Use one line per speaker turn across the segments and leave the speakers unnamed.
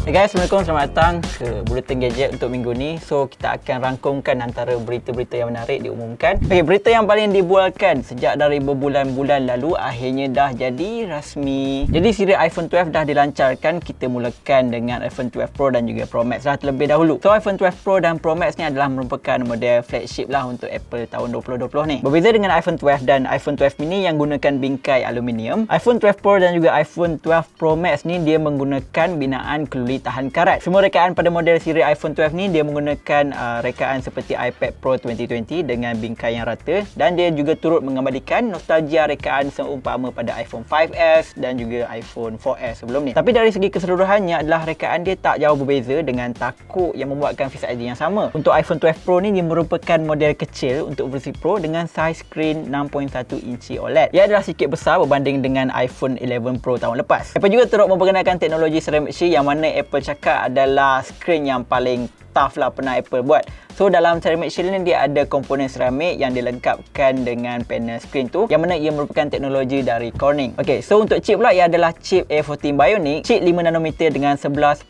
Hey guys, Assalamualaikum, selamat datang ke Bulletin Gadget untuk minggu ni. So, kita akan rangkumkan antara berita-berita yang menarik diumumkan. Okay, berita yang paling dibualkan sejak dari berbulan-bulan lalu akhirnya dah jadi rasmi. Jadi, siri iPhone 12 dah dilancarkan. Kita mulakan dengan iPhone 12 Pro dan juga Pro Max dah terlebih dahulu. So, iPhone 12 Pro dan Pro Max ni adalah merupakan model flagship lah untuk Apple tahun 2020 ni. Berbeza dengan iPhone 12 dan iPhone 12 mini yang gunakan bingkai aluminium, iPhone 12 Pro dan juga iPhone 12 Pro Max ni dia menggunakan binaan keluli tahan karat. Semua rekaan pada model siri iPhone 12 ni dia menggunakan rekaan seperti iPad Pro 2020 dengan bingkai yang rata, dan dia juga turut mengembalikan nostalgia rekaan seumpama pada iPhone 5S dan juga iPhone 4S sebelum ni. Tapi dari segi keseluruhannya adalah rekaan dia tak jauh berbeza dengan takuk yang membuatkan Face ID yang sama. Untuk iPhone 12 Pro ni dia merupakan model kecil untuk versi Pro dengan saiz skrin 6.1 inci OLED. Ia adalah sikit besar berbanding dengan iPhone 11 Pro tahun lepas. Apple juga turut memperkenalkan teknologi ceramic shield yang mana Apple cakap adalah skrin yang paling tough lah pernah Apple buat. So dalam ceramic shield ni dia ada komponen seramik yang dilengkapkan dengan panel skrin tu, yang mana ia merupakan teknologi dari Corning. Okay, so untuk chip pula ia adalah chip A14 Bionic, chip 5 nanometer dengan 11.8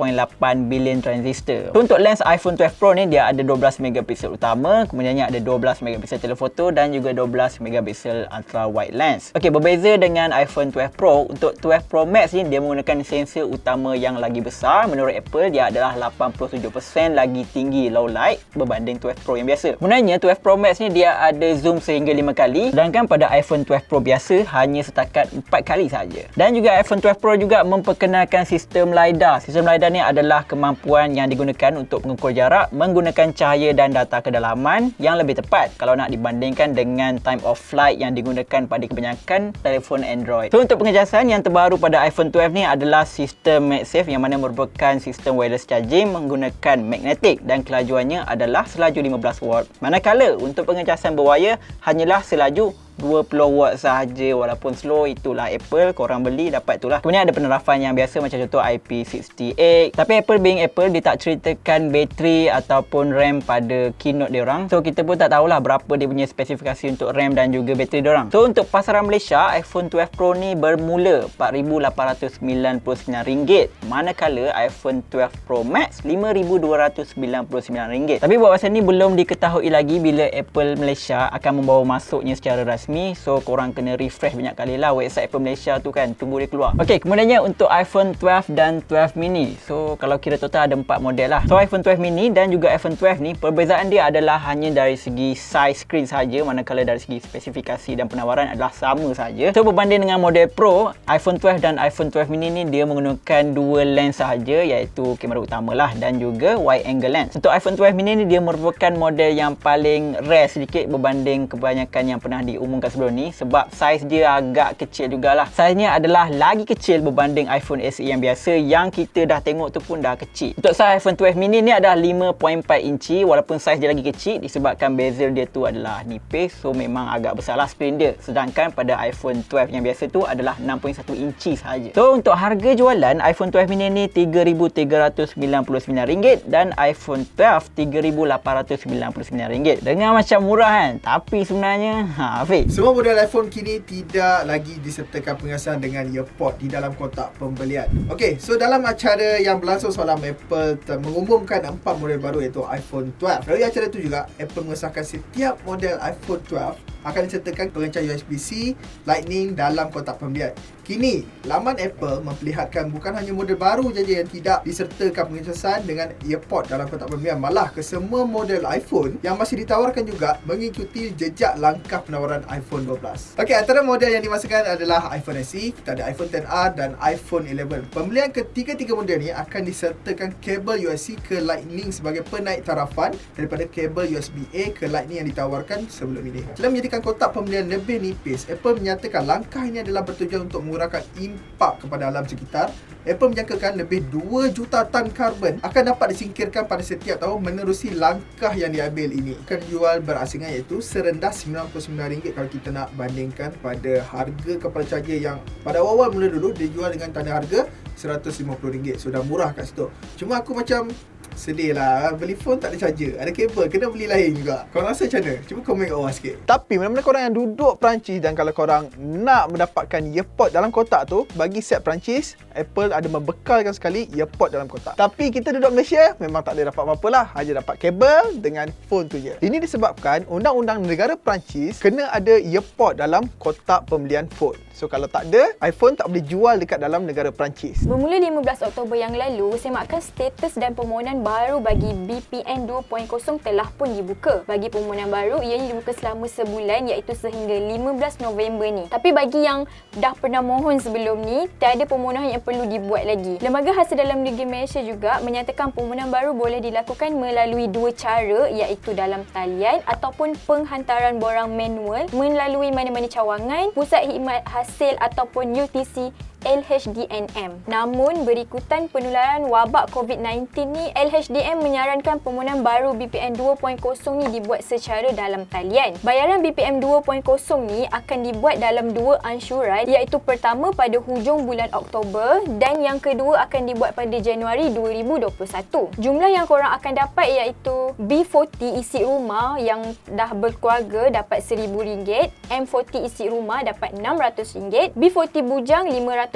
billion transistor. So untuk lens iPhone 12 Pro ni dia ada 12 megapiksel utama, kemudiannya ada 12 megapiksel telefoto dan juga 12 megapiksel ultra wide lens. Okay, berbeza dengan iPhone 12 Pro, untuk 12 Pro Max ni dia menggunakan sensor utama yang lagi besar. Menurut Apple dia adalah 87% lagi tinggi low light berbanding 12 Pro yang biasa. Sebenarnya 12 Pro Max ni dia ada zoom sehingga 5 kali, sedangkan pada iPhone 12 Pro biasa hanya setakat 4 kali sahaja. Dan juga iPhone 12 Pro juga memperkenalkan sistem LiDAR. Sistem LiDAR ni adalah kemampuan yang digunakan untuk mengukur jarak menggunakan cahaya dan data kedalaman yang lebih tepat kalau nak dibandingkan dengan time of flight yang digunakan pada kebanyakan telefon Android. So untuk pengecasan yang terbaru pada iPhone 12 ni adalah sistem MagSafe yang mana merupakan sistem wireless charging menggunakan magnetik dan kelajuannya adalah selaju 15 watt. Manakala untuk pengecasan berwayar hanyalah selaju 20 watt sahaja, walaupun slow. Itulah Apple, korang beli dapat itulah. Kemudian ada penerapan yang biasa macam contoh IP68. Tapi Apple being Apple, dia tak ceritakan bateri ataupun RAM pada keynote dia orang. So kita pun tak tahulah berapa dia punya spesifikasi untuk RAM dan juga bateri dia orang. So untuk pasaran Malaysia, iPhone 12 Pro ni bermula RM4,899, manakala iPhone 12 Pro Max RM5,299. Tapi buat masa ni belum diketahui lagi bila Apple Malaysia akan membawa masuknya secara rasmi. So korang kena refresh banyak kali lah website Apple Malaysia tu kan, tunggu dia keluar. Ok, kemudiannya untuk iPhone 12 dan 12 mini. So kalau kira total ada 4 model lah. So iPhone 12 mini dan juga iPhone 12 ni perbezaan dia adalah hanya dari segi size screen sahaja, manakala dari segi spesifikasi dan penawaran adalah sama sahaja. So berbanding dengan model Pro, iPhone 12 dan iPhone 12 mini ni dia menggunakan dua lens sahaja, iaitu kamera utama lah dan juga wide angle lens. Untuk iPhone 12 mini ni dia merupakan model yang paling rare sedikit berbanding kebanyakan yang pernah diumumkan sebelum ni, sebab saiz dia agak kecil jugalah. Saiznya adalah lagi kecil berbanding iPhone SE yang biasa yang kita dah tengok tu pun dah kecil. Untuk saiz iPhone 12 mini ni adalah 5.4 inci, walaupun saiz dia lagi kecil disebabkan bezel dia tu adalah nipis, so memang agak besar lah skrin dia. Sedangkan pada iPhone 12 yang biasa tu adalah 6.1 inci sahaja. So untuk harga jualan iPhone 12 mini ni RM3,399 dan iPhone 12 RM3,899. Dengar macam murah kan? Tapi sebenarnya Hafiz,
semua model iPhone kini tidak lagi disertakan pengecasan dengan earpod di dalam kotak pembelian. Okey, so dalam acara yang berlangsung semalam, Apple mengumumkan 4 model baru iaitu iPhone 12. Dari acara itu juga, Apple mengesahkan setiap model iPhone 12 akan disertakan pengencas USB-C Lightning dalam kotak pembelian. Kini, laman Apple memperlihatkan bukan hanya model baru saja yang tidak disertakan pengecasan dengan earpod dalam kotak pembelian, malah kesemua model iPhone yang masih ditawarkan juga mengikuti jejak langkah penawaran iPhone 12. Okey, antara model yang dimasukkan adalah iPhone SE, kita ada iPhone XR dan iPhone 11. Pembelian ketiga-tiga model ni akan disertakan kabel USB ke Lightning sebagai penaik tarafan daripada kabel USB-A ke Lightning yang ditawarkan sebelum ini. Selain menjadikan kotak pembelian lebih nipis, Apple menyatakan langkah ini adalah bertujuan untuk mengurangkan impak kepada alam sekitar. Apple menjangkakan lebih 2 juta tan karbon akan dapat disingkirkan pada setiap tahun menerusi langkah yang diambil ini. Akan jual berasingan iaitu serendah RM99 kalau kita nak bandingkan pada harga kepala charger yang pada awal mula dulu dijual dengan tanda harga RM150. So dah murah kat situ. Cuma aku macam sedih lah. Beli phone tak ada charger, ada kabel, kena beli lain juga. Korang rasa macam mana? Cuba komen kat bawah sikit. Tapi mana-mana korang yang duduk Perancis dan kalau korang nak mendapatkan earpod dalam kotak tu, bagi set Perancis, Apple ada membekalkan sekali earpod dalam kotak. Tapi kita duduk Malaysia, memang tak boleh dapat apa-apa lah. Hanya dapat kabel dengan phone tu je. Ini disebabkan undang-undang negara Perancis kena ada earpod dalam kotak pembelian phone. So kalau tak ada, iPhone tak boleh jual dekat dalam negara Perancis.
Bermula 15 Oktober yang lalu, semakkan status dan permohonan baru bagi VPN 2.0 telah pun dibuka. Bagi permohonan baru, ianya dibuka selama sebulan iaitu sehingga 15 November ni. Tapi bagi yang dah pernah mohon sebelum ni, tiada permohonan yang perlu dibuat lagi. Lembaga Hasil Dalam Negeri Malaysia juga menyatakan permohonan baru boleh dilakukan melalui dua cara iaitu dalam talian ataupun penghantaran borang manual melalui mana-mana cawangan, Pusat Khidmat Hasil ataupun UTC LHDNM. Namun berikutan penularan wabak COVID-19 ni, LHDN menyarankan permohonan baru BPN 2.0 ni dibuat secara dalam talian. Bayaran BPM 2.0 ni akan dibuat dalam dua ansyuran iaitu pertama pada hujung bulan Oktober dan yang kedua akan dibuat pada Januari 2021. Jumlah yang korang akan dapat iaitu B40 isi rumah yang dah berkeluarga dapat RM1,000, M40 isi rumah dapat RM600, B40 bujang RM500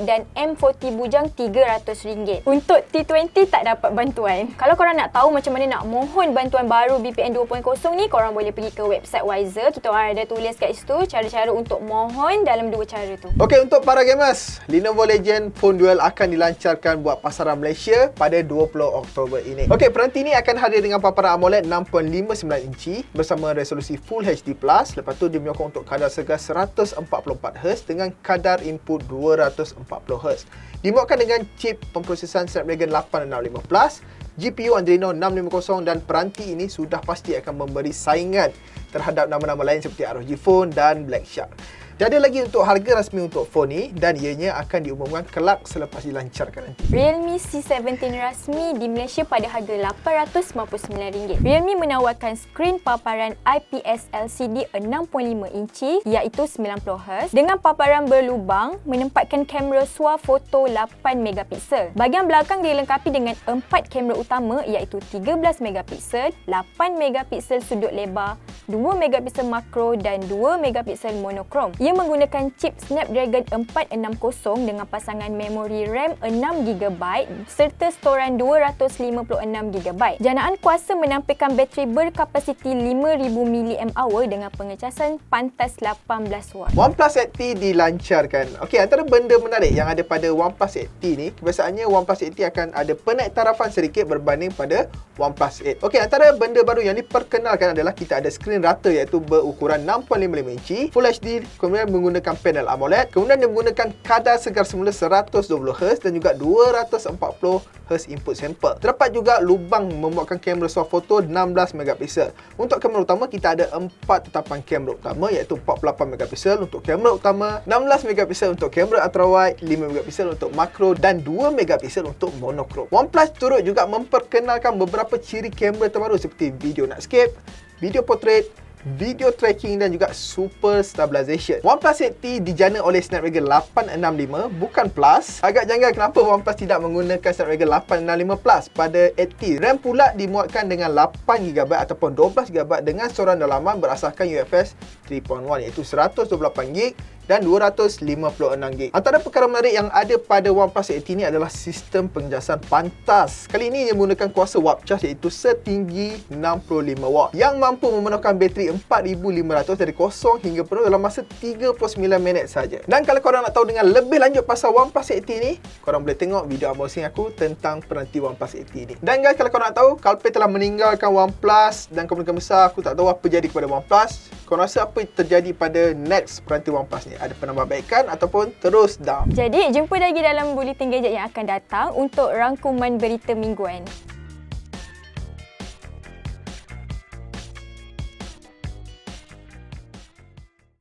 dan M40 bujang RM300. Untuk T20 tak dapat bantuan. Kalau korang nak tahu macam mana nak mohon bantuan baru BPN 2.0 ni, korang boleh pergi ke website Wiser. Kita orang ada tulis kat situ cara-cara untuk mohon dalam dua cara tu.
Okey, untuk para gamers, Lenovo Legion Phone Duel akan dilancarkan buat pasaran Malaysia pada 20 Oktober ini. Okey, peranti ni akan hadir dengan paparan AMOLED 6.59 inci bersama resolusi Full HD+. Lepas tu dia menyokong untuk kadar segar 144Hz dengan kadar input 240Hz. Dimuatkan dengan chip pemprosesan Snapdragon 865 Plus, GPU Adreno 650 dan peranti ini sudah pasti akan memberi saingan terhadap nama-nama lain seperti ROG Phone dan Black Shark. Tiada lagi untuk harga rasmi untuk phone ni dan ianya akan diumumkan kelak selepas dilancarkan nanti.
Realme C17 rasmi di Malaysia pada harga RM899. Realme menawarkan skrin paparan IPS LCD 6.5 inci iaitu 90Hz dengan paparan berlubang, menempatkan kamera swafoto 8 megapiksel. Bahagian belakang dilengkapi dengan 4 kamera utama iaitu 13 megapiksel, 8 megapiksel sudut lebar, 2 megapiksel makro dan 2 megapiksel monokrom. Ia menggunakan chip Snapdragon 460 dengan pasangan memori RAM 6GB serta storan 256GB. Janaan kuasa menampilkan bateri berkapasiti 5000 mAh dengan pengecasan pantas 18W.
OnePlus 8T dilancarkan. Okey, antara benda menarik yang ada pada OnePlus 8T ni, kebiasaannya OnePlus 8T akan ada penaik tarafan sedikit berbanding pada OnePlus 8. Okey, antara benda baru yang diperkenalkan adalah kita ada skrin rata iaitu berukuran 6.55 inci, Full HD, kemudian menggunakan panel AMOLED, kemudian dia menggunakan kadar segar semula 120Hz dan juga 240Hz input sampel. Terdapat juga lubang memuatkan kamera swafoto 16 megapiksel. Untuk kamera utama kita ada 4 tetapan kamera utama iaitu 48 megapiksel untuk kamera utama, 16 megapiksel untuk kamera ultrawide, 5 megapiksel untuk makro dan 2 megapiksel untuk monokrom. OnePlus turut juga memperkenalkan beberapa ciri kamera terbaru seperti video nightscape, video portrait, video tracking dan juga super stabilization. OnePlus 8T dijana oleh Snapdragon 865 bukan Plus. Agak janggal kenapa OnePlus tidak menggunakan Snapdragon 865 Plus pada 8T. RAM pula dimuatkan dengan 8GB ataupun 12GB dengan soran dalaman berasaskan UFS 3.1 iaitu 128GB dan 256GB. Antara perkara menarik yang ada pada OnePlus 8T ini adalah sistem pengecasan pantas. Kali ini ia menggunakan kuasa warp charge iaitu setinggi 65W yang mampu memenuhkan bateri 4500 dari kosong hingga penuh dalam masa 39 minit saja. Dan kalau korang nak tahu dengan lebih lanjut pasal OnePlus 8T ni, korang boleh tengok video unboxing aku tentang peranti OnePlus 8T ni. Dan guys, kalau korang nak tahu, Calpay telah meninggalkan OnePlus dan kemungkinan besar aku tak tahu apa jadi kepada OnePlus. Korang rasa apa terjadi pada next peranti OnePlus ni? Ada penambahbaikan ataupun terus down?
Jadi, jumpa lagi dalam Bulletin Gadget yang akan datang untuk rangkuman berita mingguan.